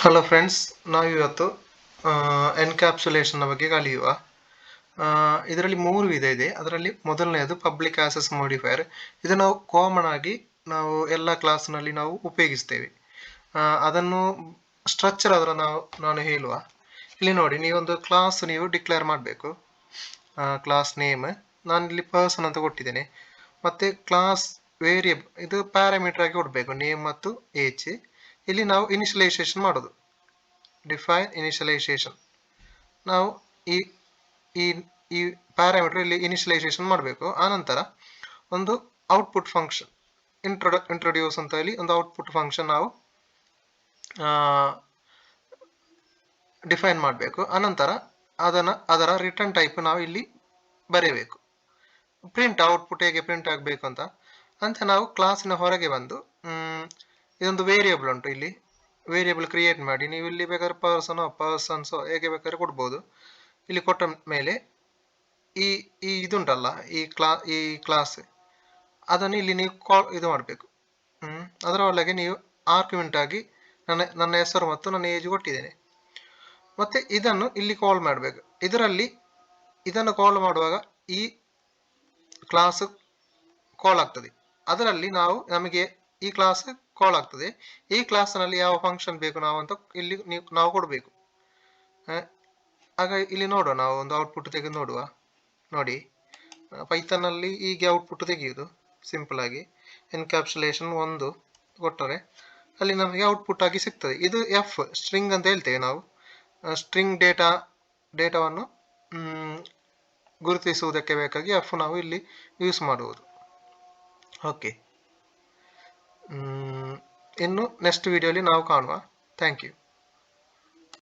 Hello friends, ನಾವಿವತ್ತು ಎನ್ಕ್ಯಾಪ್ಸುಲೇಷನ್ನ ಬಗ್ಗೆ ಕಲಿಯುವ. ಇದರಲ್ಲಿ 3 ವಿಧ ಇದೆ. ಅದರಲ್ಲಿ ಮೊದಲನೆಯದು ಪಬ್ಲಿಕ್ ಆಕ್ಸೆಸ್ ಮಾಡಿಫೈಯರ್. ಇದು ನಾವು ಕಾಮನ್ ಆಗಿ ನಾವು ಎಲ್ಲ ಕ್ಲಾಸ್ನಲ್ಲಿ ನಾವು ಉಪಯೋಗಿಸ್ತೇವೆ. ಅದನ್ನು ಸ್ಟ್ರಕ್ಚರ್ ಅದರ ನಾನು ಹೇಳುವ. ಇಲ್ಲಿ ನೋಡಿ, ನೀವೊಂದು ಕ್ಲಾಸ್ ನೀವು ಡಿಕ್ಲೇರ್ ಮಾಡಬೇಕು. ಕ್ಲಾಸ್ ನೇಮ್ ನಾನಿಲ್ಲಿ ಪರ್ಸನ್ ಅಂತ ಕೊಟ್ಟಿದ್ದೇನೆ. ಮತ್ತು ಕ್ಲಾಸ್ ವೇರಿಯಬಲ್ ಇದು ಪ್ಯಾರಾಮೀಟರ್ ಆಗಿ ಕೊಡಬೇಕು, ನೇಮ್ ಮತ್ತು ಏಜ್. ಇಲ್ಲಿ ನಾವು ಇನಿಷಿಯಲೈಸೇಷನ್ ಮಾಡೋದು, ಡಿಫೈನ್ ಇನಿಷಿಯಲೈಸೇಷನ್. ನಾವು ಈ ಈ ಈ ಪ್ಯಾರಾಮೀಟರ್ ಇಲ್ಲಿ ಇನಿಷಿಯಲೈಸೇಷನ್ ಮಾಡಬೇಕು. ಆನಂತರ ಒಂದು ಔಟ್ಪುಟ್ ಫಂಕ್ಷನ್ ಇಂಟ್ರೊಡ್ಯೂಸ್ ಅಂತ ಹೇಳಿ ಒಂದು ಔಟ್ಪುಟ್ ಫಂಕ್ಷನ್ ನಾವು ಡಿಫೈನ್ ಮಾಡಬೇಕು. ಅನಂತರ ಅದರ ರಿಟರ್ನ್ ಟೈಪ್ ನಾವು ಇಲ್ಲಿ ಬರೆಯಬೇಕು. ಪ್ರಿಂಟ್ ಔಟ್ಪುಟ್ ಹೇಗೆ ಪ್ರಿಂಟ್ ಆಗಬೇಕು ಅಂತ ನಾವು ಕ್ಲಾಸಿನ ಹೊರಗೆ ಬಂದು ಇದೊಂದು ವೇರಿಯೇಬಲ್ ಉಂಟು. ಇಲ್ಲಿ ವೇರಿಯೇಬಲ್ ಕ್ರಿಯೇಟ್ ಮಾಡಿ ನೀವು ಇಲ್ಲಿ ಬೇಕಾದ್ರೆ ಪರ್ಸನ್ಸೋ ಹೇಗೆ ಬೇಕಾದ್ರೆ ಕೊಡ್ಬೋದು. ಇಲ್ಲಿ ಕೊಟ್ಟ ಮೇಲೆ ಈ ಈ ಇದುಂಟಲ್ಲ, ಈ ಕ್ಲಾಸ್ ಅದನ್ನು ಇಲ್ಲಿ ನೀವು ಇದು ಮಾಡಬೇಕು. ಅದರ ಒಳಗೆ ನೀವು ಆರ್ಗ್ಯುಮೆಂಟ್ ಆಗಿ ನನ್ನ ಹೆಸರು ಮತ್ತು ನನ್ನ ಏಜ್ ಕೊಟ್ಟಿದ್ದೇನೆ. ಮತ್ತೆ ಇದನ್ನು ಇಲ್ಲಿ ಕಾಲ್ ಮಾಡಬೇಕು. ಇದನ್ನು ಕಾಲ್ ಮಾಡುವಾಗ ಈ ಕ್ಲಾಸ್ ಕಾಲ್ ಆಗ್ತದೆ. ಅದರಲ್ಲಿ ನಮಗೆ ಈ ಕ್ಲಾಸ್ ಕಾಲ್ ಆಗ್ತದೆ. ಈ ಕ್ಲಾಸ್ನಲ್ಲಿ ಯಾವ ಫಂಕ್ಷನ್ ಬೇಕು ಅಂತ ಇಲ್ಲಿ ನಾವು ಕೊಡಬೇಕು. ಆಗ ಇಲ್ಲಿ ನೋಡುವ, ನಾವು ಒಂದು ಔಟ್ಪುಟ್ ತೆಗೆದು ನೋಡುವ. ನೋಡಿ, ಪೈಥಾನಲ್ಲಿ ಹೀಗೆ ಔಟ್ಪುಟ್ ತೆಗೆಯುವುದು ಸಿಂಪಲ್ ಆಗಿ. ಎನ್ಕ್ಯಾಪ್ಸುಲೇಷನ್ 1 ಕೊಟ್ಟರೆ ಅಲ್ಲಿ ನಮಗೆ ಔಟ್ಪುಟ್ ಆಗಿ ಸಿಗ್ತದೆ. ಇದು ಸ್ಟ್ರಿಂಗ್ ಅಂತ ಹೇಳ್ತೇವೆ ನಾವು. ಸ್ಟ್ರಿಂಗ್ ಡೇಟಾವನ್ನು ಗುರುತಿಸುವುದಕ್ಕೆ ಬೇಕಾಗಿ ನಾವು ಇಲ್ಲಿ ಯೂಸ್ ಮಾಡುವುದು. ಓಕೆ, ಇನ್ನು ನೆಕ್ಸ್ಟ್ ವಿಡಿಯೋಲಿ ನಾವು ಕಾಣುವ. Thank you.